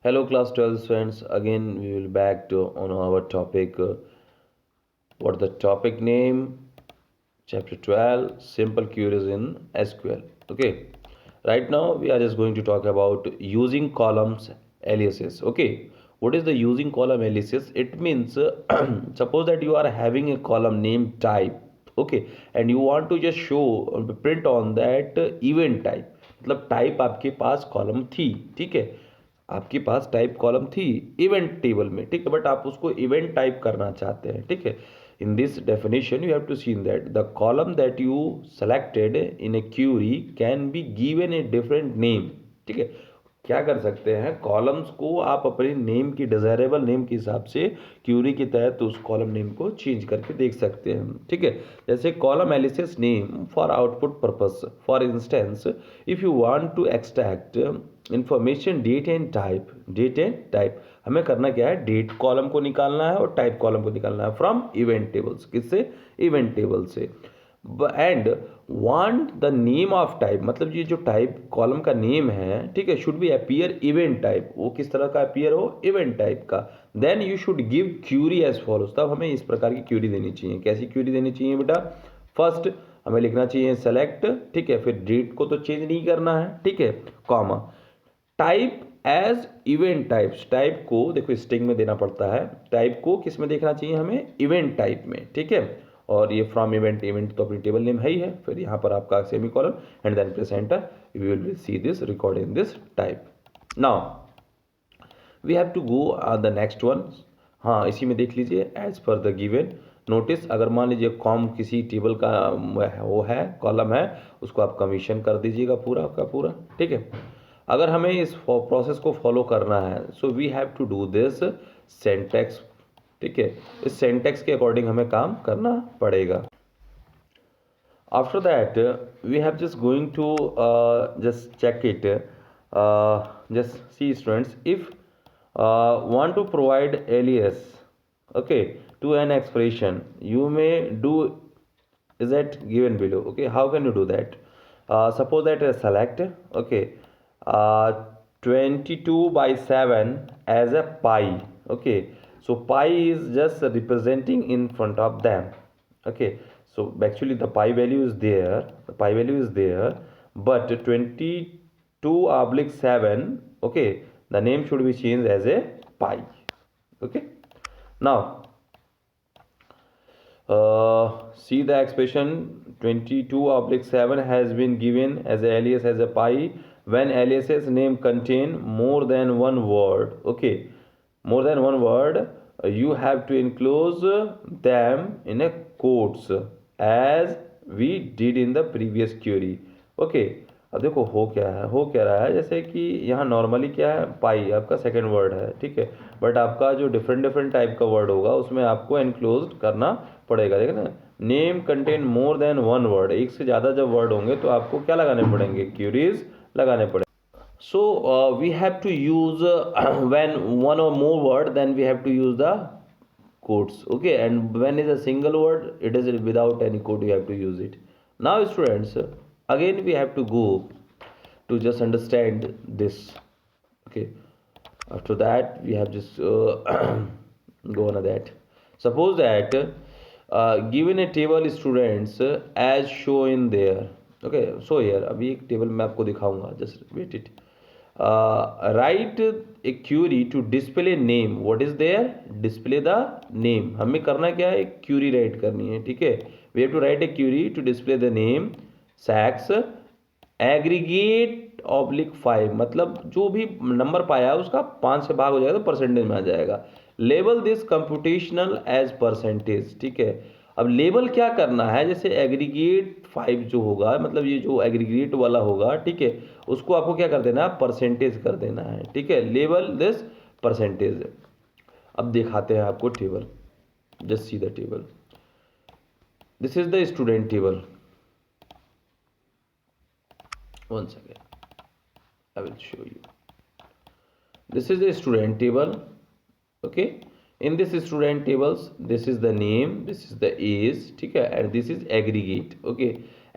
Hello, class 12 friends. Again, we will back to on our topic. What the topic name? Chapter 12, Simple Queries in SQL. Okay. Right now, we are just going to talk about using columns aliases. Okay. What is the using column aliases? It means suppose that you are having a column name type. Okay, and you want to just show print on that event type. मतलब type आपके पास column थी, ठीक है, आपके पास type column थी event table में, ठीक है, बट आप उसको इवेंट टाइप करना चाहते हैं, ठीक है. In this definition you have to see that the column that you selected in a query can be given a different name, ठीक है. क्या कर सकते हैं, कॉलम्स को आप अपने नेम की डिजायरेबल नेम के हिसाब से क्यूरी के तहत उस कॉलम नेम को चेंज करके देख सकते हैं, ठीक है. जैसे column alias name for output purpose. For instance, if you want to extract information date and type, हमें करना क्या है, डेट कॉलम को निकालना है और टाइप कॉलम को निकालना है फ्रॉम इवेंट टेबल्स. किससे? इवेंट टेबल से. And want the name of type, मतलब ये जो टाइप कॉलम का नेम है, ठीक है, should be appear event type. वो किस तरह का अपीयर हो? इवेंट टाइप का. Then you should give query as follows. तब हमें इस प्रकार की क्यूरी देनी चाहिए. कैसी क्यूरी देनी चाहिए बेटा? फर्स्ट हमें लिखना चाहिए सेलेक्ट, ठीक है, फिर डेट को तो चेंज नहीं करना है, ठीक है, comma, type as event types. Type को देखो स्ट्रिंग में देना पड़ता है, टाइप को किस में देखना चाहिए हमें? इवेंट टाइप में, ठीक है. और ये फ्रॉम इवेंट, इवेंट तो अपनी टेबल नेम है ही है. फिर यहाँ पर आपका semicolon and then press enter. You will see this record in this type. Now we have to go the next one. हाँ, इसी में देख लीजिए as per the given. Notice, अगर मान लीजिए कॉम किसी टेबल का वो है, कॉलम है, उसको आप कमीशन कर दीजिएगा पूरा का पूरा, ठीक है. अगर हमें इस प्रोसेस को फॉलो करना है, so we have to do this syntax, ठीक है. इस सेंटेक्स के अकॉर्डिंग हमें काम करना पड़ेगा. After that we have just going to just check it. Just see students, if want to provide alias, okay, to an expression, you may do is that given below. Okay, how can you do that? Suppose that select, okay, uh, 22 by 7 as a pi. Okay, so pi is just representing in front of them. Okay, so actually the pi value is there, but 22 oblique 7, okay, the name should be changed as a pi. Okay, now see the expression 22 oblique 7 has been given as a alias as a pi when aliases name contain more than one word. Okay, more than one word, you have to enclose them in a quotes as we did in the previous query. Okay, अब देखो हो क्या रहा है, जैसे कि यहाँ normally क्या है, पाई आपका सेकंड वर्ड है, ठीक है, बट आपका जो डिफरेंट डिफरेंट टाइप का वर्ड होगा उसमें आपको एनक्लोज करना पड़ेगा. देखो ना, name contain more than one word, एक से ज़्यादा जब वर्ड होंगे तो आपको क्या लगाने पड़ेंगे? क्यूरीज लगाने पड़ेंगे. So we have to use when one or more word, then we have to use the quotes. Okay, and when is a single word, it is without any quote, you have to use it. Now students, again we have to go to just understand this. Okay, after that we have just go on that. Suppose that given a table students as shown in there. Okay, so here अभी एक table मैं आपको दिखाऊंगा, just wait it. Write a query to display name. What is there? Display the name. हमें करना क्या है? एक क्यूरी राइट करनी है, ठीक है. We have to write a query to display the name sex aggregate oblique 5, मतलब जो भी नंबर पाया उसका 5 से भाग हो जाएगा तो परसेंटेज में आ जाएगा. Label this computational as percentage, ठीक है. अब लेबल क्या करना है, जैसे एग्रीगेट 5 जो होगा, मतलब ये जो एग्रीगेट वाला होगा, ठीक है, उसको आपको क्या कर देना है? परसेंटेज कर देना है, ठीक है. Label this percentage. अब दिखाते हैं आपको table. Just see the table. This is the student table. One second, I will show you. This is the student table. Okay, in this student tables, this is the name, this is the age, ठीक है, and this is aggregate. okay,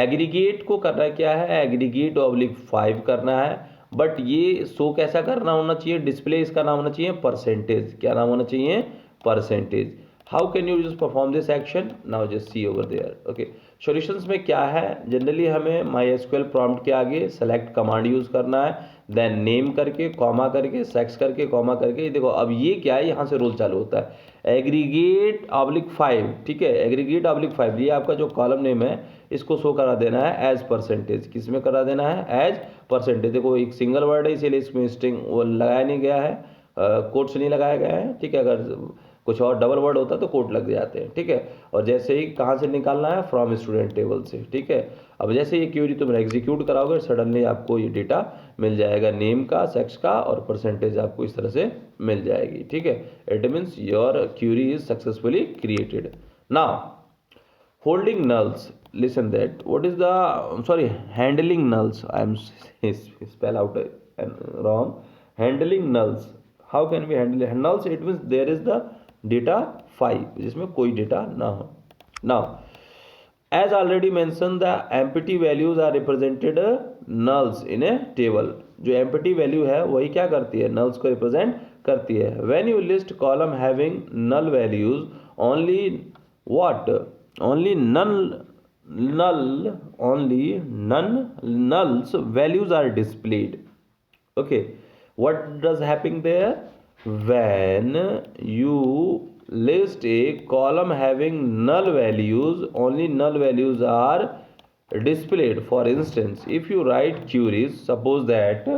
aggregate को करना क्या है? aggregate oblique 5 करना है, but ये show कैसा करना होना चाहिए, डिस्प्ले इसका नाम होना चाहिए परसेंटेज। क्या नाम होना चाहिए, percentage. How can you just perform this action, now just see over there. Okay, solutions में क्या है, जनरली हमें MySQL प्रॉम्प्ट के आगे सेलेक्ट कमांड यूज करना है, देन नेम करके कॉमा करके सेक्स करके कॉमा करके। देखो अब ये क्या है, यहाँ से रोल चालू होता है एग्रीगेट /5, ठीक है, एग्रीगेट /5, ये आपका जो कॉलम नेम है इसको शो करा देना है एज परसेंटेज। किस में करा देना है, एज परसेंटेज। देखो एक सिंगल वर्ड है इसीलिए इसमें स्ट्रिंग वो लगाया नहीं गया है, कोट्स नहीं लगाया गया है, ठीक है। अगर कुछ और डबल वर्ड होता तो कोट लग जाते हैं, ठीक है। और जैसे ही कहाँ से निकालना है, फ्रॉम स्टूडेंट टेबल से, ठीक है। अब जैसे ये क्वेरी तुम एग्जीक्यूट कराओगे सडनली आपको ये डेटा मिल जाएगा, नेम का, सेक्स का और परसेंटेज आपको इस तरह से मिल जाएगी, ठीक है। It means your query is successfully created. Now holding nulls, listen that what is the sorry handling nulls, I am spell out wrong. Handling nulls, how can we handle nulls, it means there is the data 5 जिसमें कोई data ना हो। now as already mentioned the empty values are represented nulls in a table। जो empty value है वही क्या करती है, nulls को represent करती है। when you list column having null values only what, only none nulls values are displayed। okay, what does happen there, when you list a column having null values only null values are displayed। for instance, if you write queries, suppose that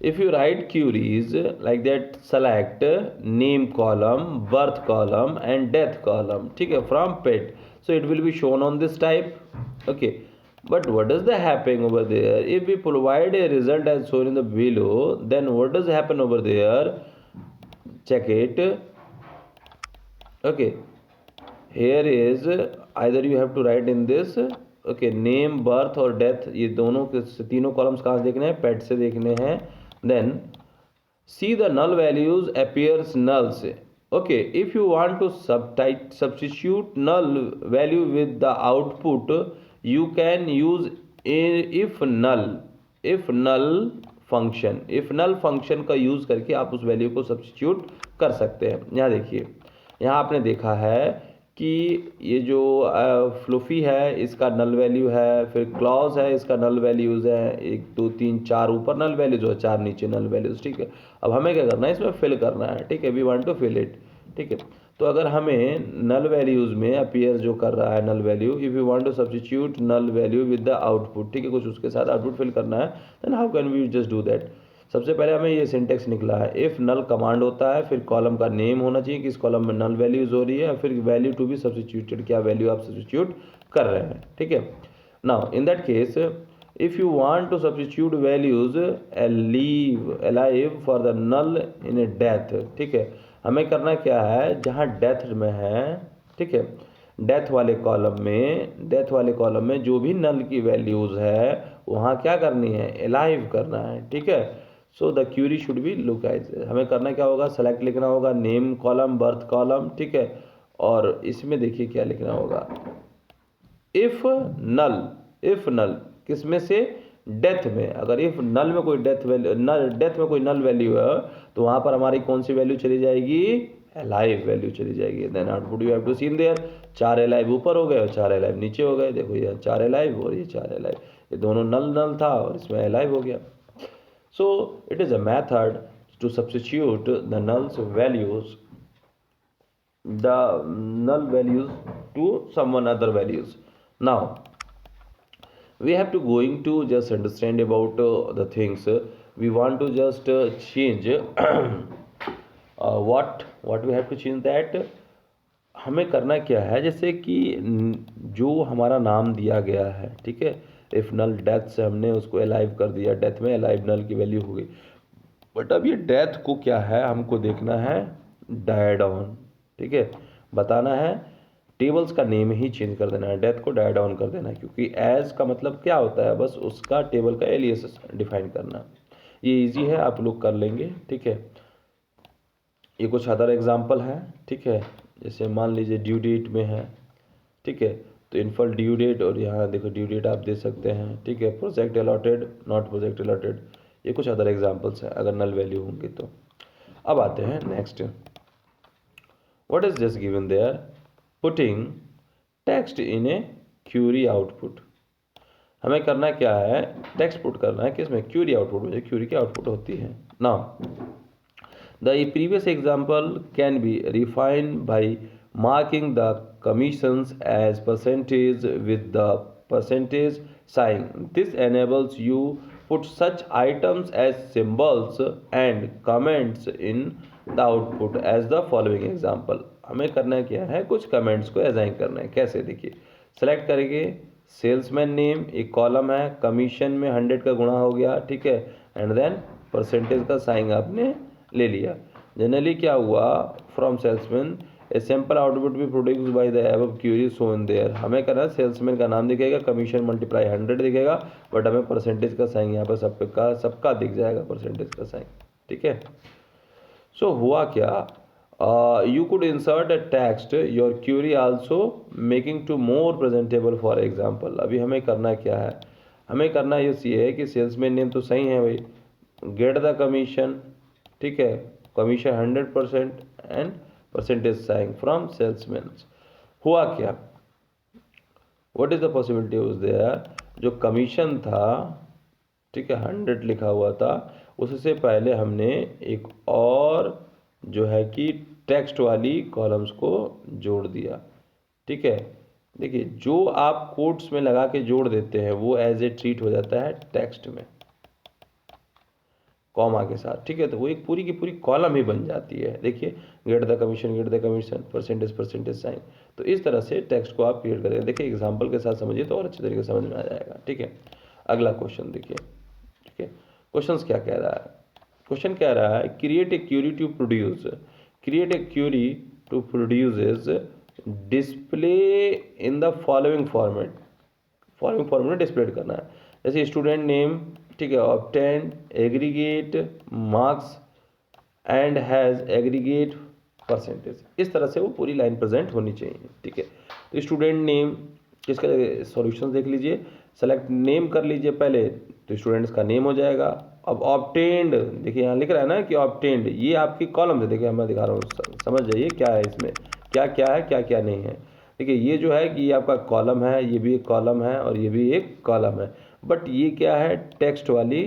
if you write queries like that, select name column, birth column and death column, ठीक है, from pet, so it will be shown on this type। okay, but what does the happen over there, if we provide a result as shown in the below, then what does happen over there, check it। okay, here is either you have to write in this, okay, name, birth और death, ये दोनों के तीनों columns कहाँ से देखने हैं, पेट से देखने हैं। then see the null values appears nulls। okay, if you want to substitute null value with the output, you can use if null function। if null function का यूज करके आप उस वैल्यू को सब्स्टिट्यूट कर सकते हैं। यहाँ देखिए, यहाँ आपने देखा है कि ये जो फ्लूफी है इसका नल वैल्यू है, फिर क्लॉज है इसका नल वैल्यूज़ है, 1 2 3 4 ऊपर नल वैल्यूज है, 4 नीचे नल वैल्यूज, ठीक है। अब हमें क्या करना है, इसमें फिल करना है, ठीक है, we want to fill it, ठीक है। तो अगर हमें नल वैल्यूज़ में अपीयर जो कर रहा है null value, if you want to substitute null value with the output, ठीक है, कुछ उसके साथ आउटपुट फिल करना है, then how can we just do that. सबसे पहले हमें ये सिंटेक्स निकला है, इफ़ नल कमांड होता है, फिर कॉलम का नेम होना चाहिए, किस कॉलम में नल वैल्यूज हो रही है, फिर वैल्यू टू बी सब्स्टिट्यूटेड, क्या वैल्यू आप सब्स्टिट्यूट कर रहे हैं, ठीक है। Now in that case if you want to substitute values alive for the null in a death, ठीक है, हमें करना क्या है, जहाँ डेथ में है, ठीक है, डेथ वाले कॉलम में जो भी नल की वैल्यूज है वहाँ क्या करनी है, अलाइव करना है, ठीक है। So the query should be look as, हमें करना क्या होगा, सेलेक्ट लिखना होगा, नेम कॉलम, बर्थ कॉलम, ठीक है। और इसमें देखिए क्या लिखना होगा, इफ नल किस में से, डेथ में। अगर इफ नल में कोई डेथ में कोई नल वैल्यू है तो वहाँ पर हमारी कौन सी वैल्यू चली जाएगी, अलाइव वैल्यू चली जाएगी। Then output you have to seen there, 4 alive ऊपर हो गए और 4 अलाइव नीचे हो गए। देखो ये 4 अलाइव और ये 4 अलाइव, ये दोनों नल था और इसमें अलाइव हो गया। So it is a method to substitute the null values to someone other values। Now we have to going to just understand about the things we want to just change what we have to change that। हमें करना क्या है, जैसे कि जो हमारा नाम दिया गया है, ठीक है, इफ नल डेथ से हमने उसको अलाइव कर दिया, डेथ में अलाइव नल की वैल्यू हो गई, बट अब ये डेथ को क्या है हमको देखना है डायड ऑन, ठीक है, बताना है, टेबल्स का नेम ही चेंज कर देना है, डेथ को डायड ऑन कर देना है, क्योंकि एज का मतलब क्या होता है, बस उसका टेबल का एलियास डिफाइन करना। ये इजी है, आप लोग कर लेंगे, ठीक है। ये कुछ अदर एग्जाम्पल है, ठीक है, जैसे मान लीजिए ड्यू डेट में है, ठीक है, तो इनफॉल ड्यू डेट, और यहाँ देखो ड्यू डेट आप दे सकते हैं, ठीक है। Project allotted, not project allotted, ये कुछ अदर एग्जांपल्स हैं अगर नल वैल्यू होंगी तो। अब आते हैं next, what is just given there, putting text in a query output. हमें करना क्या है, टेक्स्ट पुट करना है किसमें, क्यूरी आउटपुट में, जो क्यूरी की आउटपुट होती है ना। The previous example can be refined by marking the commissions as percentage with the percentage sign. This enables you put such items as symbols and comments in the output as the following example. हमें करना क्या है, कुछ comments को assign करना है। कैसे, देखिए सेलेक्ट करेंगे सेल्समैन नेम, एक कॉलम है, कमीशन में 100 का गुणा हो गया, ठीक है, एंड देन परसेंटेज का साइन आपने ले लिया। जनरली क्या हुआ, from salesman a sample output भी produce by the above query shown there. हमें करना सेल्समैन का नाम दिखेगा, कमीशन मल्टीप्लाई 100 दिखेगा, बट हमें परसेंटेज का साइन यहाँ पर सबका दिख जाएगा, परसेंटेज का साइन, ठीक है। सो हुआ क्या, you could insert a text your query also making to more presentable for example। अभी हमें करना क्या है, हमें करना ये है कि सेल्समैन नेम तो सही है भाई, गेट द कमीशन, ठीक है, commission 100% and percentage sign from salesman. हुआ क्या, व्हाट इज द पॉसिबिलिटी उस देयर, जो कमीशन था, ठीक है, 100 लिखा हुआ था, उससे पहले हमने एक और जो है कि टेक्स्ट वाली कॉलम्स को जोड़ दिया, ठीक है। देखिए जो आप कोट्स में लगा के जोड़ देते हैं वो एज ए ट्रीट हो जाता है टेक्स्ट में, कॉमा के साथ, ठीक है, तो वो एक पूरी की पूरी कॉलम ही बन जाती है। देखिए get the commission, percentage sign. तो इस तरह से टेक्स्ट को आप क्रिएट करेंगे। देखिए एग्जांपल के साथ समझिए तो और अच्छे तरीके से समझ में आ जाएगा, ठीक है। अगला क्वेश्चन देखिए, ठीक है, क्वेश्चन क्या कह रहा है, क्वेश्चन कह रहा है create a query to produce, is display in the following format में डिस्प्ले करना है। जैसे स्टूडेंट नेम, ठीक है, obtain aggregate marks and has aggregate percentage, इस तरह से वो पूरी लाइन प्रेजेंट होनी चाहिए, ठीक है। तो स्टूडेंट नेम, इसका सॉल्यूशन देख लीजिए, सेलेक्ट नेम कर लीजिए पहले, तो स्टूडेंट्स का नेम हो जाएगा। अब ऑब्टेंड, देखिए यहाँ लिख रहा है ना कि ऑब्टेंड, ये आपकी कॉलम है, देखिए मैं दिखा रहा हूँ, समझ जाइए क्या है इसमें, क्या क्या है क्या क्या नहीं है। देखिए ये जो है कि ये आपका कॉलम है, ये भी एक कॉलम है और ये भी एक कॉलम है, बट ये क्या है, टेक्स्ट वाली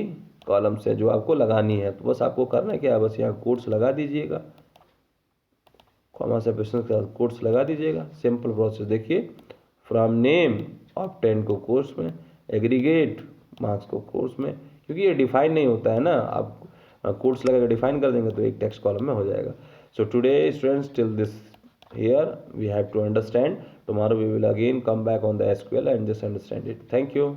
कॉलम्स है जो आपको लगानी है। तो बस आपको करना क्या है, बस यहाँ कोट्स लगा दीजिएगा, कॉमा सेपरेशन के साथ कोट्स लगा दीजिएगा, सिंपल प्रोसेस। देखिए फ्रॉम नेम ऑब्टेन को कोर्स में, एग्रीगेट मार्क्स को कोर्स में, क्योंकि ये डिफाइन नहीं होता है ना, आप कोर्स लगा के डिफाइन कर देंगे तो एक टेक्स्ट कॉलम में हो जाएगा। So today students till this here we have to understand, tomorrow we will again come back on the SQL and just understand it. Thank you.